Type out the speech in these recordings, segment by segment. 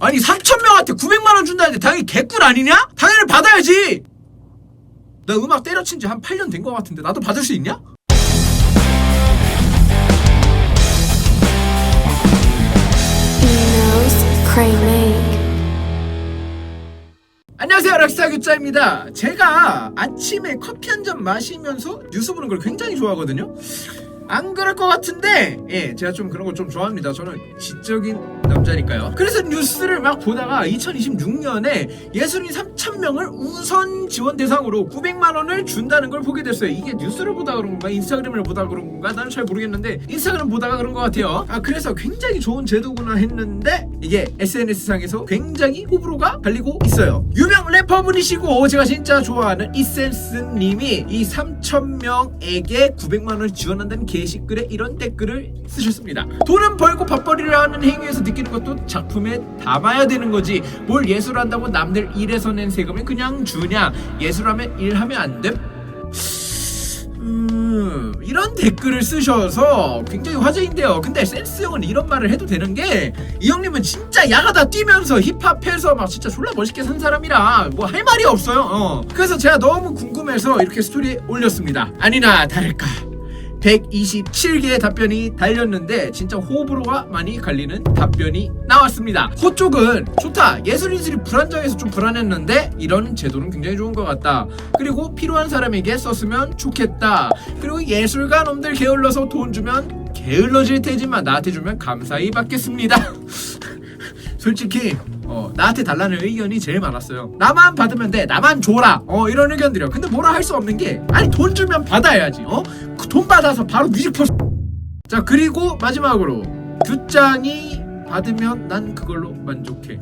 아니 3,000명한테 900만원 준다는데 당연히 개꿀 아니냐? 당연히 받아야지. 나 음악 때려친 지 한 8년 된 것 같은데 나도 받을 수 있냐? 안녕하세요, 락스타 규짜입니다. 제가 아침에 커피 한 잔 마시면서 뉴스 보는 걸 굉장히 좋아하거든요. 안 그럴 것 같은데 제가 좀 그런 거 좀 좋아합니다. 저는 지적인 남자니까요. 그래서 뉴스를 막 보다가 2026년에 예술인 3,000명을 우선 지원 대상으로 900만원을 준다는 걸 보게 됐어요. 이게 뉴스를 보다가 그런 건가 인스타그램을 보다가 그런 건가 나는 잘 모르겠는데 인스타그램 보다가 그런 것 같아요. 그래서 굉장히 좋은 제도구나 했는데 이게 SNS상에서 굉장히 호불호가 갈리고 있어요. 유명 래퍼분이시고 제가 진짜 좋아하는 이센스님이 이 3,000명에게 900만원을 지원한다는 게시글에 이런 댓글을 쓰셨습니다. 돈은 벌고 밥벌이를 하는 행위에서 느끼는 것도 작품에 담아야 되는 거지. 뭘 예술한다고 남들 일해서 낸 세금을 그냥 주냐. 예술하면 일하면 안 돼? 이런 댓글을 쓰셔서 굉장히 화제인데요. 근데 센스 형은 이런 말을 해도 되는 게 이 형님은 진짜 야가다 뛰면서 힙합해서 막 진짜 졸라 멋있게 산 사람이라 뭐 할 말이 없어요. 그래서 제가 너무 궁금해서 이렇게 스토리에 올렸습니다. 아니나 다를까 127개의 답변이 달렸는데 진짜 호불호가 많이 갈리는 답변이 나왔습니다. 호 쪽은 좋다. 예술인들이 불안정해서 좀 불안했는데 이런 제도는 굉장히 좋은 것 같다. 그리고 필요한 사람에게 썼으면 좋겠다. 그리고 예술가 놈들 게을러서 돈 주면 게을러질 테지만 나한테 주면 감사히 받겠습니다. 솔직히 나한테 달라는 의견이 제일 많았어요. 나만 받으면 돼. 나만 줘라. 이런 의견들이요. 근데 뭐라 할 수 없는 게 아니 돈 주면 받아야지. 그 돈 받아서 바로 뮤직포스. 자 그리고 마지막으로 규짱이 받으면 난 그걸로 만족해.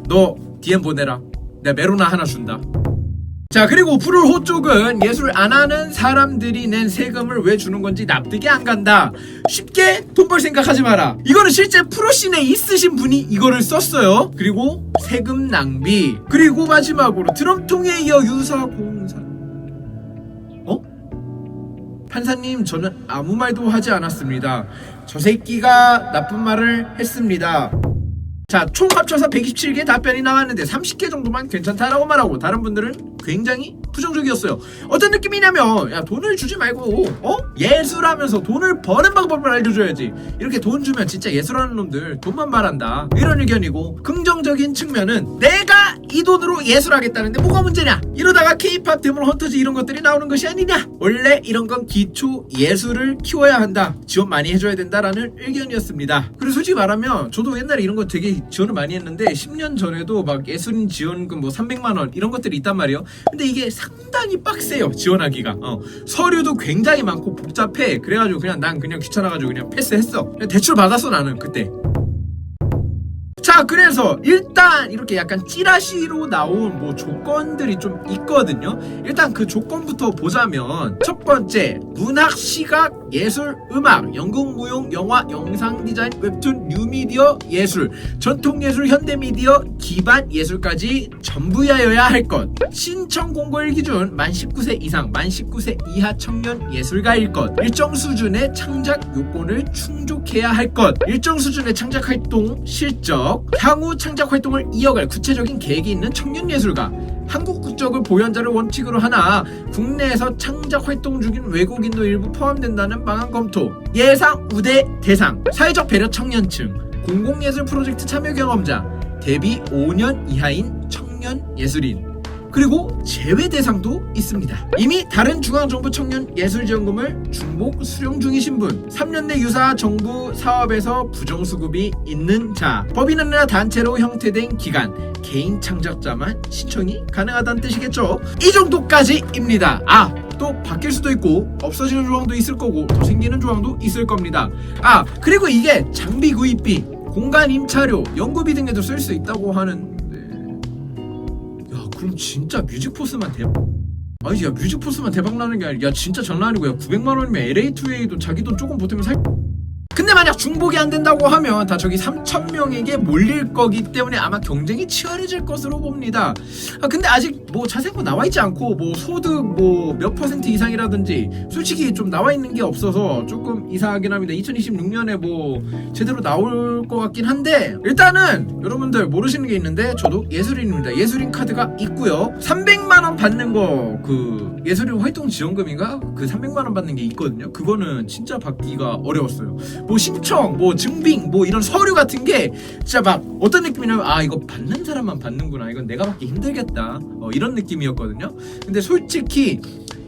너 DM 보내라. 내가 메로나 하나 준다. 자 그리고 푸르호 쪽은 예술 안 하는 사람들이 낸 세금을 왜 주는 건지 납득이 안 간다. 쉽게 돈 벌 생각하지 마라. 이거는 실제 프로씬에 있으신 분이 이거를 썼어요. 그리고 세금 낭비. 그리고 마지막으로 드럼통에 이어 유사공사. 판사님 저는 아무 말도 하지 않았습니다. 저 새끼가 나쁜 말을 했습니다. 자, 총 합쳐서 127개 답변이 나왔는데 30개 정도만 괜찮다라고 말하고 다른 분들은 굉장히 부정적이었어요. 어떤 느낌이냐면 야 돈을 주지 말고 예술하면서 돈을 버는 방법을 알려줘야지. 이렇게 돈 주면 진짜 예술하는 놈들 돈만 말한다. 이런 의견이고 긍정적인 측면은 내가 이 돈으로 예술하겠다는데 뭐가 문제냐. 이러다가 K-팝 데몬 헌터즈 이런 것들이 나오는 것이 아니냐. 원래 이런 건 기초 예술을 키워야 한다. 지원 많이 해줘야 된다라는 의견이었습니다. 그리고 솔직히 말하면 저도 옛날에 이런 거 되게 지원을 많이 했는데 10년 전에도 막 예술인 지원금 뭐 300만원 이런 것들이 있단 말이에요. 근데 이게 상당히 빡세요 지원하기가. 서류도 굉장히 많고 복잡해. 그래가지고 난 그냥 귀찮아가지고 그냥 패스했어. 그냥 대출 받았어 나는 그때. 자 그래서 일단 이렇게 약간 찌라시로 나온 뭐 조건들이 좀 있거든요. 일단 그 조건부터 보자면 첫 번째 문학, 시각, 예술, 음악, 연극, 무용, 영화, 영상 디자인, 웹툰, 뉴미디어, 예술, 전통예술, 현대미디어, 기반 예술까지 전부야여야 할 것. 신청 공고일 기준 만 19세 이상, 만 19세 이하 청년 예술가일 것. 일정 수준의 창작 요건을 충족해야 할 것. 일정 수준의 창작 활동 실적, 향후 창작 활동을 이어갈 구체적인 계획이 있는 청년 예술가, 한국 국적을 보유한자를 원칙으로 하나 국내에서 창작 활동 중인 외국인도 일부 포함된다는 방안 검토, 예상 우대 대상, 사회적 배려 청년층, 공공예술 프로젝트 참여 경험자, 데뷔 5년 이하인 청년 예술인, 그리고 제외 대상도 있습니다. 이미 다른 중앙정부 청년예술지원금을 중복 수령 중이신 분, 3년 내 유사 정부 사업에서 부정수급이 있는 자, 법인이나 단체로 형태된 기관, 개인 창작자만 신청이 가능하다는 뜻이겠죠. 이 정도까지입니다. 또 바뀔 수도 있고 없어지는 조항도 있을 거고 더 생기는 조항도 있을 겁니다. 그리고 이게 장비 구입비, 공간 임차료, 연구비 등에도 쓸 수 있다고 하는. 그럼 진짜 뮤직포스만 대박. 아니 야 뮤직포스만 대박 나는 게 아니라 야 진짜 장난 아니고 야 900만원이면 LA2A도 자기 돈 조금 보태면 살. 근데 만약 중복이 안 된다고 하면 다 저기 3,000명에게 몰릴 거기 때문에 아마 경쟁이 치열해질 것으로 봅니다. 근데 아직 뭐 자세히 나와 있지 않고 뭐 소득 뭐 몇 퍼센트 이상이라든지 솔직히 좀 나와 있는 게 없어서 조금 이상하긴 합니다. 2026년에 뭐 제대로 나올 것 같긴 한데, 일단은 여러분들 모르시는 게 있는데 저도 예술인입니다. 예술인 카드가 있고요. 300만 원 받는 거 그 예술인 활동 지원금인가? 그 300만 원 받는 게 있거든요. 그거는 진짜 받기가 어려웠어요. 뭐 신청, 뭐 증빙, 뭐 이런 서류 같은 게 진짜 막 어떤 느낌이냐면 아 이거 받는 사람만 받는구나, 이건 내가 받기 힘들겠다, 이런 느낌이었거든요. 근데 솔직히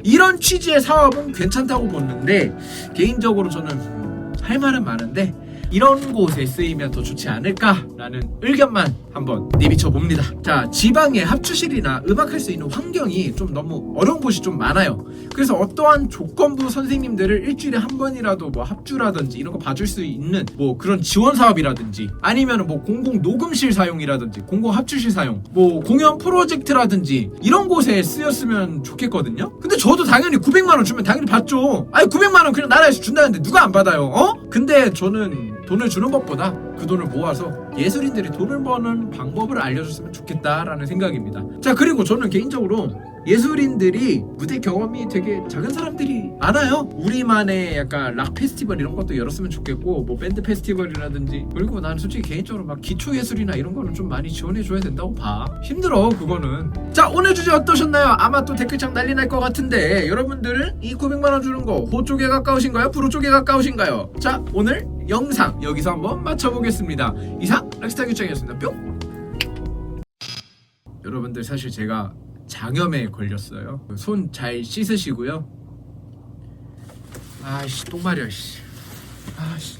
이런 취지의 사업은 괜찮다고 보는데, 개인적으로 저는 할 말은 많은데 이런 곳에 쓰이면 더 좋지 않을까라는 의견만 한번 내비쳐 봅니다. 자, 지방에 합주실이나 음악할 수 있는 환경이 좀 너무 어려운 곳이 좀 많아요. 그래서 어떠한 조건부 선생님들을 일주일에 한 번이라도 뭐 합주라든지 이런 거 봐줄 수 있는 뭐 그런 지원 사업이라든지, 아니면 뭐 공공 녹음실 사용이라든지 공공 합주실 사용, 뭐 공연 프로젝트라든지 이런 곳에 쓰였으면 좋겠거든요. 근데 저도 당연히 900만 원 주면 당연히 받죠. 아니 900만 원 그냥 나라에서 준다는데 누가 안 받아요? 근데 저는 돈을 주는 것보다 그 돈을 모아서 예술인들이 돈을 버는 방법을 알려줬으면 좋겠다라는 생각입니다. 자, 그리고 저는 개인적으로 예술인들이 무대 경험이 되게 작은 사람들이 많아요. 우리만의 약간 락 페스티벌 이런 것도 열었으면 좋겠고, 뭐 밴드 페스티벌이라든지. 그리고 나는 솔직히 개인적으로 막 기초 예술이나 이런 거는 좀 많이 지원해줘야 된다고 봐. 힘들어 그거는. 자, 오늘 주제 어떠셨나요? 아마 또 댓글창 난리 날 것 같은데, 여러분들은 이 900만 원 주는 거 호 쪽에 가까우신가요? 프로 쪽에 가까우신가요? 자, 오늘 영상 여기서 한번 맞춰보겠습니다. 이상 락스타 규정이었습니다. 뿅. 여러분들 사실 제가 장염에 걸렸어요. 손 잘 씻으시고요. 아이씨 똥 마려. 아이씨.